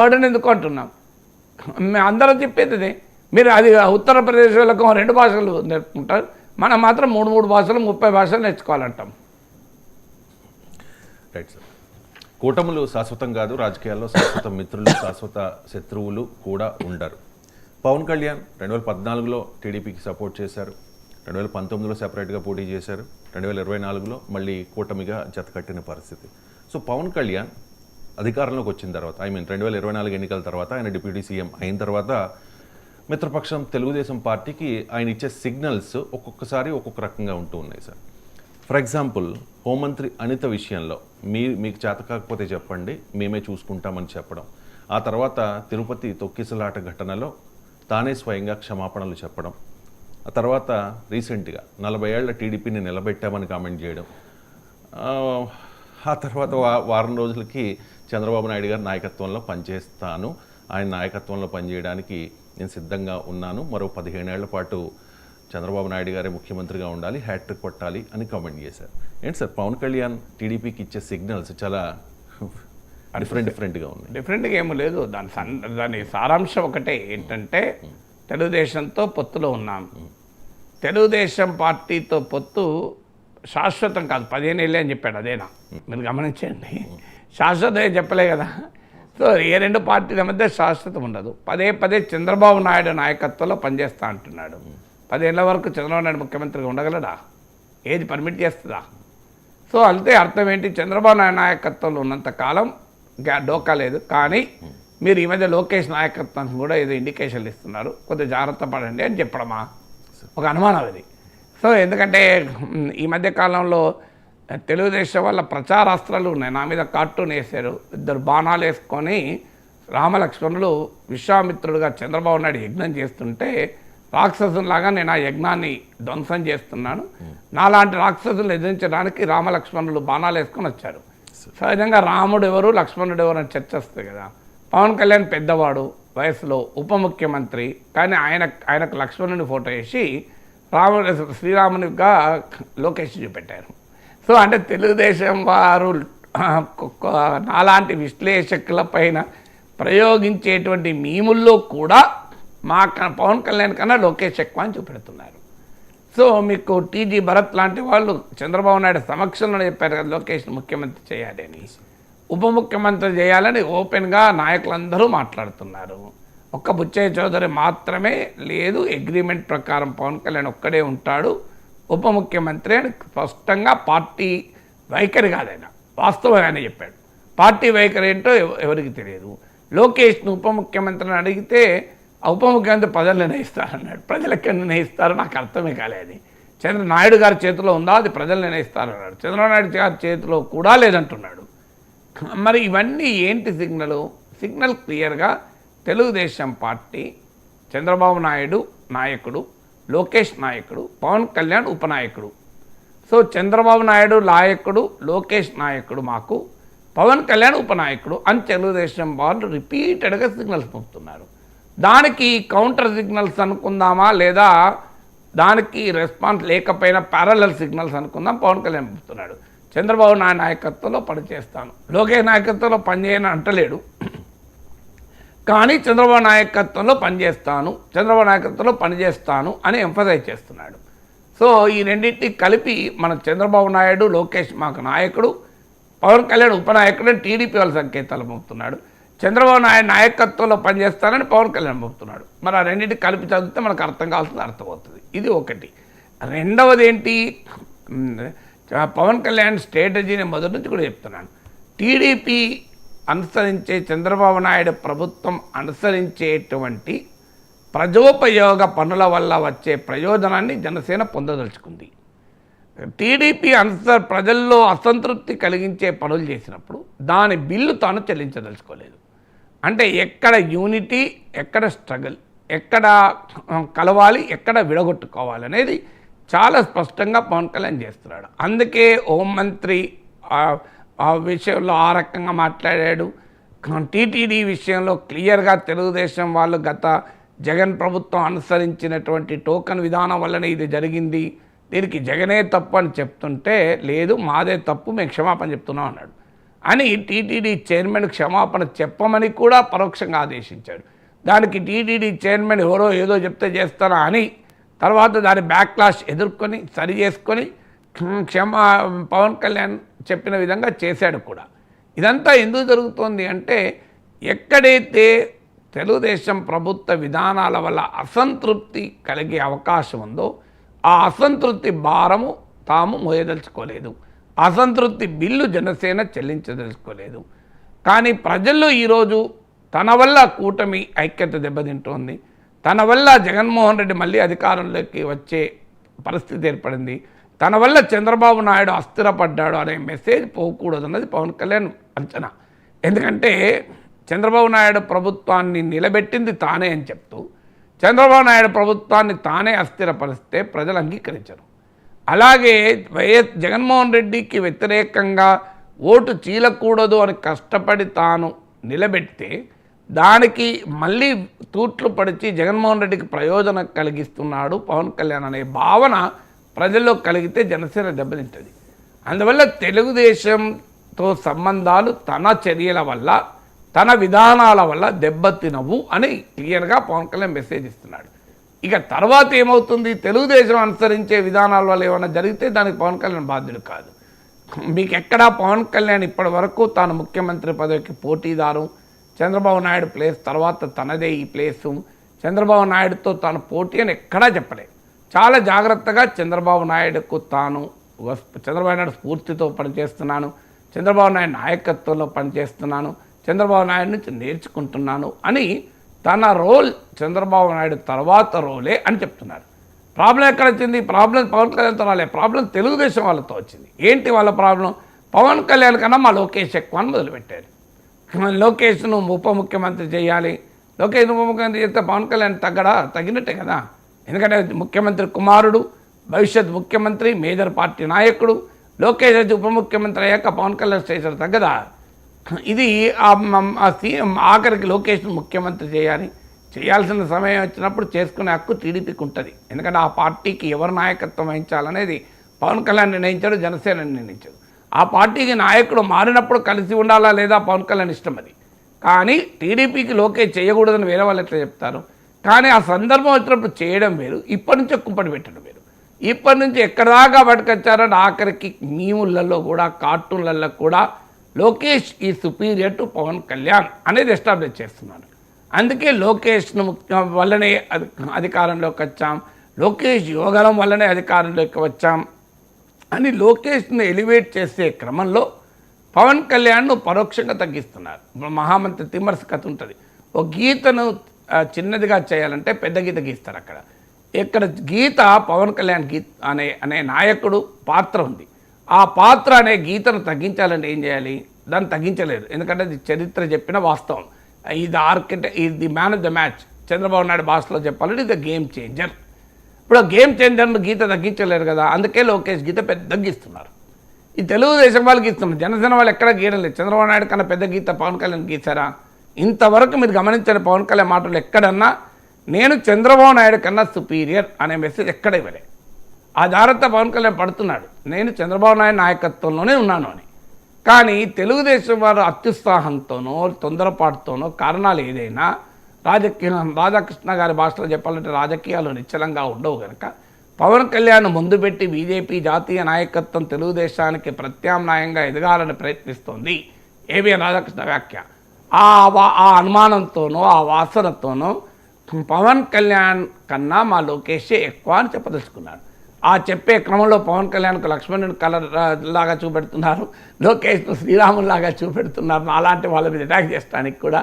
Burden ఎందుకు అంటున్నాం? మేము అందరం చెప్పేది అదే. మీరు అది ఉత్తరప్రదేశ్ వాళ్ళకు 2 భాషలు నేర్చుకుంటారు, మనం మాత్రం 3 భాషలు 30 భాషలు నేర్చుకోవాలంటాం. Right sir. కూటములు శాశ్వతం కాదు, రాజకీయాల్లో శాశ్వత మిత్రులు శాశ్వత శత్రువులు కూడా ఉండరు. పవన్ కళ్యాణ్ 2014లో టీడీపీకి సపోర్ట్ చేశారు, 2019లో సెపరేట్గా పోటీ చేశారు, 2024లో మళ్ళీ కూటమిగా జతకట్టిన పరిస్థితి. సో పవన్ కళ్యాణ్ అధికారంలోకి వచ్చిన తర్వాత, 2024 ఎన్నికల తర్వాత ఆయన డిప్యూటీ సీఎం అయిన తర్వాత మిత్రపక్షం తెలుగుదేశం పార్టీకి ఆయన ఇచ్చే సిగ్నల్స్ ఒక్కొక్కసారి ఒక్కొక్క రకంగా ఉంటూ ఉన్నాయి సార్. ఫర్ ఎగ్జాంపుల్, హోంమంత్రి అనిత విషయంలో మీకు చేత కాకపోతే చెప్పండి, మేమే చూసుకుంటామని చెప్పడం. ఆ తర్వాత తిరుపతి తొక్కిసలాట ఘటనలో తానే స్వయంగా క్షమాపణలు చెప్పడం. ఆ తర్వాత రీసెంట్గా 40 ఏళ్ల టీడీపీని నిలబెట్టామని కామెంట్ చేయడం. ఆ తర్వాత వారం రోజులకి చంద్రబాబు నాయుడు గారి నాయకత్వంలో పనిచేస్తాను, ఆయన నాయకత్వంలో పనిచేయడానికి నేను సిద్ధంగా ఉన్నాను, మరో 15 ఏళ్ల పాటు చంద్రబాబు నాయుడు గారే ముఖ్యమంత్రిగా ఉండాలి, హ్యాట్రిక్ కొట్టాలి అని కామెంట్ చేశారు. ఏంటి సార్ పవన్ కళ్యాణ్ టీడీపీకి ఇచ్చే సిగ్నల్స్ చాలా డిఫరెంట్గా ఉన్నాయి. డిఫరెంట్గా ఏమీ లేదు. దాని సారాంశం ఒకటే ఏంటంటే, తెలుగుదేశంతో పొత్తులో ఉన్నాం. తెలుగుదేశం పార్టీతో పొత్తు శాశ్వతం కాదు, 15 ఏళ్ళే అని చెప్పాడు. అదేనా మీరు గమనించండి, శాశ్వతం చెప్పలే కదా. సో ఏ 2 పార్టీల మధ్య శాశ్వతం ఉండదు. పదే చంద్రబాబు నాయుడు నాయకత్వంలో పనిచేస్తా అంటున్నాడు. 10 ఏళ్ల వరకు చంద్రబాబు నాయుడు ముఖ్యమంత్రిగా ఉండగలడా? ఏది పర్మిట్ చేస్తుందా? సో అంతే. అర్థం ఏంటి, చంద్రబాబు నాయుడు నాయకత్వంలో ఉన్నంతకాలం డోకా లేదు. కానీ మీరు ఈ మధ్య లోకేష్ నాయకత్వానికి కూడా ఏదో ఇండికేషన్లు ఇస్తున్నారు, కొద్దిగా జాగ్రత్త పడండి అని చెప్పడమా? ఒక అనుమానం అది. సో ఎందుకంటే ఈ మధ్య కాలంలో తెలుగుదేశం వల్ల ప్రచారాస్త్రాలు ఉన్నాయి. నా మీద కార్టూన్ వేశారు, 2 బాణాలు వేసుకొని రామలక్ష్మణులు విశ్వామిత్రుడుగా చంద్రబాబు నాయుడు యజ్ఞం చేస్తుంటే రాక్షసులాగా నేను ఆ యజ్ఞాన్ని ధ్వంసం చేస్తున్నాను, నాలాంటి రాక్షసులు ఎదిరించడానికి రామలక్ష్మణులు బాణాలు వేసుకొని వచ్చారు. సహజంగా రాముడు ఎవరు లక్ష్మణుడు ఎవరు అని చర్చ వస్తుంది కదా. పవన్ కళ్యాణ్ పెద్దవాడు వయసులో, ఉప ముఖ్యమంత్రి, కానీ ఆయనకు లక్ష్మణుని ఫోటో వేసి శ్రీరామునిగా లోకేష్ చూపెట్టారు. సో అంటే తెలుగుదేశం వారు నాలాంటి విశ్లేషకుల పైన ప్రయోగించేటువంటి మీముల్లో కూడా మా పవన్ కళ్యాణ్ కన్నా లోకేష్ ఎక్కువ అని చూపెడుతున్నారు. సో మీకు టీజీ భరత్ లాంటి వాళ్ళు చంద్రబాబు నాయుడు సమక్షంలో చెప్పారు కదా లోకేష్ ముఖ్యమంత్రి చేయాలి అని, ఉప ముఖ్యమంత్రి చేయాలని ఓపెన్గా నాయకులందరూ మాట్లాడుతున్నారు. ఒక్క బుచ్చయ్య చౌదరి మాత్రమే లేదు, అగ్రిమెంట్ ప్రకారం పవన్ కళ్యాణ్ ఒక్కడే ఉంటాడు ఉప ముఖ్యమంత్రి అని స్పష్టంగా పార్టీ వైఖరి కాదైనా వాస్తవంగానే చెప్పాడు. పార్టీ వైఖరి ఏంటో ఎవరికి తెలియదు. లోకేష్ను ఉప ముఖ్యమంత్రిని అడిగితే ఉప ముఖ్యమంత్రి ప్రజలు నిర్ణయిస్తారన్నాడు. ప్రజలు ఎక్కడ నిర్ణయిస్తారో నాకు అర్థమే కాలేదు. చంద్రనాయుడు గారి చేతిలో ఉందా, అది ప్రజలు నిర్ణయిస్తారన్నాడు. చంద్రబాబు నాయుడు గారి చేతిలో కూడా లేదంటున్నాడు. మరి ఇవన్నీ ఏంటి సిగ్నల్ క్లియర్గా తెలుగుదేశం పార్టీ, చంద్రబాబు నాయుడు నాయకుడు, లోకేష్ నాయకుడు, పవన్ కళ్యాణ్ ఉపనాయకుడు. సో చంద్రబాబు నాయుడు నాయకుడు, లోకేష్ నాయకుడు మాకు, పవన్ కళ్యాణ్ ఉపనాయకుడు అని తెలుగుదేశం వాళ్ళు రిపీటెడ్గా సిగ్నల్స్ పంపుతున్నారు. దానికి కౌంటర్ సిగ్నల్స్ అనుకుందామా, లేదా దానికి రెస్పాన్స్ లేకపోయినా ప్యారలల్ సిగ్నల్స్ అనుకుందాం. పవన్ కళ్యాణ్ పంపుతున్నాడు, చంద్రబాబు నాయుడు నాయకత్వంలో పనిచేస్తాను, లోకేష్ నాయకత్వంలో పనిచేయని అంటలేడు, కానీ చంద్రబాబు నాయకత్వంలో పనిచేస్తాను అని ఎంఫసైజ్ చేస్తున్నాడు. సో ఈ రెండింటిని కలిపి మన చంద్రబాబు నాయుడు, లోకేష్ మాకు నాయకుడు, పవన్ కళ్యాణ్ ఉపనాయకుడు అని టీడీపీ వాళ్ళ సంకేతాలు పంపుతున్నాడు. చంద్రబాబు నాయుడు నాయకత్వంలో పనిచేస్తానని పవన్ కళ్యాణ్ పంపుతున్నాడు. మరి ఆ రెండింటిని కలిపి చదివితే మనకు అర్థం కావాల్సింది అర్థమవుతుంది. ఇది ఒకటి. రెండవది ఏంటి, పవన్ కళ్యాణ్ స్ట్రాటజీని మొదటి నుంచి కూడా చెప్తున్నాను. టీడీపీ అనుసరించే, చంద్రబాబు నాయుడు ప్రభుత్వం అనుసరించేటువంటి ప్రజోపయోగ పనుల వల్ల వచ్చే ప్రయోజనాన్ని జనసేన పొందదలుచుకుంది. టీడీపీ ప్రజల్లో అసంతృప్తి కలిగించే పనులు చేసినప్పుడు దాని బిల్లు తాను చెల్లించదలుచుకోలేదు. అంటే ఎక్కడ యూనిటీ, ఎక్కడ స్ట్రగుల్, ఎక్కడ కలవాలి, ఎక్కడ విడగొట్టుకోవాలి అనేది చాలా స్పష్టంగా పవన్ కళ్యాణ్ చేస్తున్నాడు. అందుకే హోంమంత్రి ఆ విషయంలో ఆ రకంగా మాట్లాడాడు. టీటీడీ విషయంలో క్లియర్గా తెలుగుదేశం వాళ్ళు గత జగన్ ప్రభుత్వం అనుసరించినటువంటి టోకన్ విధానం వల్లనే ఇది జరిగింది, దీనికి జగనే తప్పు అని చెప్తుంటే లేదు మాదే తప్పు, మేము క్షమాపణ చెప్తున్నాం అన్నాడు. అని టీటీడీ చైర్మన్ క్షమాపణ చెప్పమని కూడా పరోక్షంగా ఆదేశించాడు. దానికి టీటీడీ చైర్మన్ ఎవరో ఏదో చెప్తే చేస్తారా అని తర్వాత దాని బ్యాక్లాష్ ఎదుర్కొని సరి చేసుకొని పవన్ కళ్యాణ్ చెప్పిన విధంగా చేశాడు కూడా. ఇదంతా ఎందుకు జరుగుతోంది అంటే ఎక్కడైతే తెలుగుదేశం ప్రభుత్వ విధానాల వల్ల అసంతృప్తి కలిగే అవకాశం ఉందో ఆ అసంతృప్తి భారము తాము మోయదలుచుకోలేదు, అసంతృప్తి బిల్లు జనసేన చెల్లించదలుచుకోలేదు. కానీ ప్రజల్లో ఈరోజు తన వల్ల కూటమి ఐక్యత దెబ్బతింటోంది, తన వల్ల జగన్మోహన్ రెడ్డి మళ్ళీ అధికారంలోకి వచ్చే పరిస్థితి ఏర్పడింది, తన వల్ల చంద్రబాబు నాయుడు అస్థిరపడ్డాడు అనే మెసేజ్ పోకూడదు అన్నది పవన్ కళ్యాణ్ అంచనా. ఎందుకంటే చంద్రబాబు నాయుడు ప్రభుత్వాన్ని నిలబెట్టింది తానే అని చెప్తూ చంద్రబాబు నాయుడు ప్రభుత్వాన్ని తానే అస్థిరపరిస్తే ప్రజలు అంగీకరించరు. అలాగే జగన్మోహన్ రెడ్డికి వ్యతిరేకంగా ఓటు చీలకూడదు అని కష్టపడి తాను నిలబెడితే దానికి మళ్ళీ తూట్లు పడిచి జగన్మోహన్ రెడ్డికి ప్రయోజనం కలిగిస్తున్నాడు పవన్ కళ్యాణ్ అనే భావన ప్రజల్లో కలిగితే జనసేన దెబ్బతింటుంది. అందువల్ల తెలుగుదేశంతో సంబంధాలు తన చర్యల వల్ల తన విధానాల వల్ల దెబ్బతినవు అని క్లియర్గా పవన్ కళ్యాణ్ మెసేజ్ ఇస్తున్నాడు. ఇక తర్వాత ఏమవుతుంది, తెలుగుదేశం అనుసరించే విధానాల వల్ల ఏమైనా జరిగితే దానికి పవన్ కళ్యాణ్ బాధ్యుడు కాదు. మీకు ఎక్కడా పవన్ కళ్యాణ్ ఇప్పటి వరకు తాను ముఖ్యమంత్రి పదవికి పోటీదారు, చంద్రబాబు నాయుడు ప్లేస్ తర్వాత తనదే ఈ ప్లేసు, చంద్రబాబు నాయుడుతో తాను పోటీ అని ఎక్కడా చెప్పలేదు. చాలా జాగ్రత్తగా చంద్రబాబు నాయుడుకు తాను చంద్రబాబు నాయుడు స్ఫూర్తితో పనిచేస్తున్నాను, చంద్రబాబు నాయుడు నాయకత్వంలో పనిచేస్తున్నాను, చంద్రబాబు నాయుడు నుంచి నేర్చుకుంటున్నాను అని తన రోల్ చంద్రబాబు నాయుడు తర్వాత రోలే అని చెప్తున్నారు. ప్రాబ్లం ఎక్కడ వచ్చింది? ప్రాబ్లం పవన్ కళ్యాణ్తో రాలే, ప్రాబ్లం తెలుగుదేశం వాళ్ళతో వచ్చింది. ఏంటి వాళ్ళ ప్రాబ్లం? పవన్ కళ్యాణ్ కన్నా మా లోకేష్ ఎక్కువ అని మొదలుపెట్టారు. లోకేష్ను ఉప ముఖ్యమంత్రి చేయాలి, లోకేష్ను ఉప ముఖ్యమంత్రి చేస్తే పవన్ కళ్యాణ్ తగ్గినట్టే కదా. ఎందుకంటే ముఖ్యమంత్రి కుమారుడు, భవిష్యత్ ముఖ్యమంత్రి, మేజర్ పార్టీ నాయకుడు. లోకేష్ వచ్చి ఉప ముఖ్యమంత్రి అయ్యాక పవన్ కళ్యాణ్ స్టేషన్ తగ్గదా? ఇది ఆఖరికి లోకేష్ను ముఖ్యమంత్రి చేయాల్సిన సమయం వచ్చినప్పుడు చేసుకునే హక్కు టీడీపీకి ఉంటుంది. ఎందుకంటే ఆ పార్టీకి ఎవరు నాయకత్వం వహించాలనేది పవన్ కళ్యాణ్ నిర్ణయించాడు, జనసేన నిర్ణయించాడు. ఆ పార్టీకి నాయకుడు మారినప్పుడు కలిసి ఉండాలా లేదా పవన్ కళ్యాణ్ ఇష్టం అది. కానీ టీడీపీకి లోకేష్ చేయకూడదని వేరే వాళ్ళు ఎట్లా చెప్తారు? కానీ ఆ సందర్భం వచ్చినప్పుడు చేయడం వేరు, ఇప్పటి నుంచే కుంపటి పెట్టడం వేరు. ఇప్పటి నుంచి ఎక్కడదాకా పట్టుకొచ్చారని ఆఖరికి మీములలో కూడా కార్టూన్లలో కూడా లోకేష్ ఈ సుపీరియర్ టు పవన్ కళ్యాణ్ అనేది ఎస్టాబ్లిష్ చేస్తున్నాడు. అందుకే లోకేష్ను వల్లనే అధికారంలోకి వచ్చాం, లోకేష్ యోగలం వల్లనే అధికారంలోకి వచ్చాం అని లోకేష్ను ఎలివేట్ చేసే క్రమంలో పవన్ కళ్యాణ్ను పరోక్షంగా తగ్గిస్తున్నారు. మహామంత్రి తిమ్మర్స్ కథ ఉంటుంది, ఒక గీతను చిన్నదిగా చేయాలంటే పెద్ద గీత గీస్తారు. ఇక్కడ గీత పవన్ కళ్యాణ్ అనే నాయకుడు పాత్ర ఉంది. ఆ పాత్ర అనే గీతను తగ్గించాలంటే ఏం చేయాలి? దాన్ని తగ్గించలేదు, ఎందుకంటే అది చరిత్ర చెప్పిన వాస్తవం. ఇది man of the match. Chandrababu Naidu భాషలో చెప్పాలంటే ఇది గేమ్ చేంజర్. ఇప్పుడు గేమ్ చేంజర్ను గీత తగ్గించలేరు కదా, అందుకే లోకేష్ గీత పెద్ద గీస్తున్నారు. ఈ తెలుగుదేశం వాళ్ళు గీస్తున్నారు, జనసేన వాళ్ళు ఎక్కడ గీయలేదు. చంద్రబాబు నాయుడు కన్నా పెద్ద గీత పవన్ కళ్యాణ్ గీసారా? ఇంతవరకు మీరు గమనించిన పవన్ కళ్యాణ్ మాటలు ఎక్కడన్నా నేను చంద్రబాబు నాయుడు కన్నా సుపీరియర్ అనే మెసేజ్ ఎక్కడ ఇవ్వలే. ఆ జాగ్రత్త పవన్ కళ్యాణ్ పడుతున్నాడు, నేను చంద్రబాబు నాయుడు నాయకత్వంలోనే ఉన్నాను అని. కానీ తెలుగుదేశం వారు అత్యుత్సాహంతోనో తొందరపాటుతోనో కారణాలు ఏదైనా రాధాకృష్ణ గారి భాషలో చెప్పాలంటే రాజకీయాలు నిశ్చలంగా ఉండవు కనుక పవన్ కళ్యాణ్ ముందు పెట్టి బీజేపీ జాతీయ నాయకత్వం తెలుగుదేశానికి ప్రత్యామ్నాయంగా ఎదగాలని ప్రయత్నిస్తోంది ఏబిఎన్ రాధాకృష్ణ వ్యాఖ్య. ఆ అనుమానంతోనో ఆ వాసనతోనో పవన్ కళ్యాణ్ కన్నా మా లోకేషే ఎక్కువ అని చెప్పదలుచుకున్నాడు. ఆ చెప్పే క్రమంలో పవన్ కళ్యాణ్కు లక్ష్మణుని కలర్ లాగా చూపెడుతున్నారు, లోకేష్ను శ్రీరాములాగా చూపెడుతున్నారు, అలాంటి వాళ్ళ మీద అటాక్ చేయడానికి కూడా.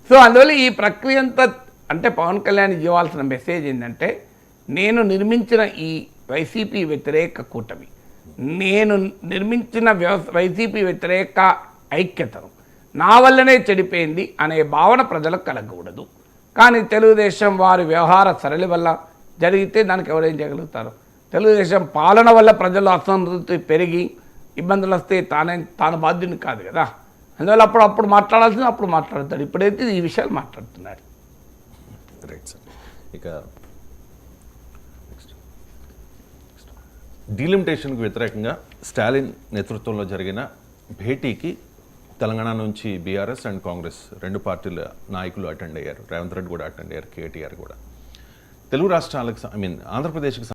సో అందువల్ల ఈ ప్రక్రియ అంతా అంటే పవన్ కళ్యాణ్ ఇవ్వాల్సిన మెసేజ్ ఏంటంటే, నేను నిర్మించిన ఈ వైసీపీ వ్యతిరేక కూటమి, నేను నిర్మించిన వైసీపీ వ్యతిరేక ఐక్యతను నా వల్లనే చెడిపోయింది అనే భావన ప్రజలకు కలగకూడదు. కానీ తెలుగుదేశం వారి వ్యవహార సరళి వల్ల జరిగితే దానికి ఎవరేం చేయగలుగుతారు? తెలుగుదేశం పాలన వల్ల ప్రజలు అసంతృప్తి పెరిగి ఇబ్బందులు వస్తే తాను బాధ్యుని కాదు కదా. అందువల్ల అప్పుడు మాట్లాడాల్సింది అప్పుడు మాట్లాడతాడు. ఇప్పుడైతే ఈ విషయాలు మాట్లాడుతున్నాడు. Right sir. ఇక డీలిమిటేషన్కు వ్యతిరేకంగా స్టాలిన్ నేతృత్వంలో జరిగిన భేటీకి తెలంగాణ నుంచి బీఆర్ఎస్ అండ్ కాంగ్రెస్ రెండు పార్టీల నాయకులు అటెండ్ అయ్యారు. రేవంత్ రెడ్డి కూడా అటెండ్ అయ్యారు, కేటీఆర్ కూడా. తెలుగు రాష్ట్రాలకు ఆంధ్రప్రదేశ్కి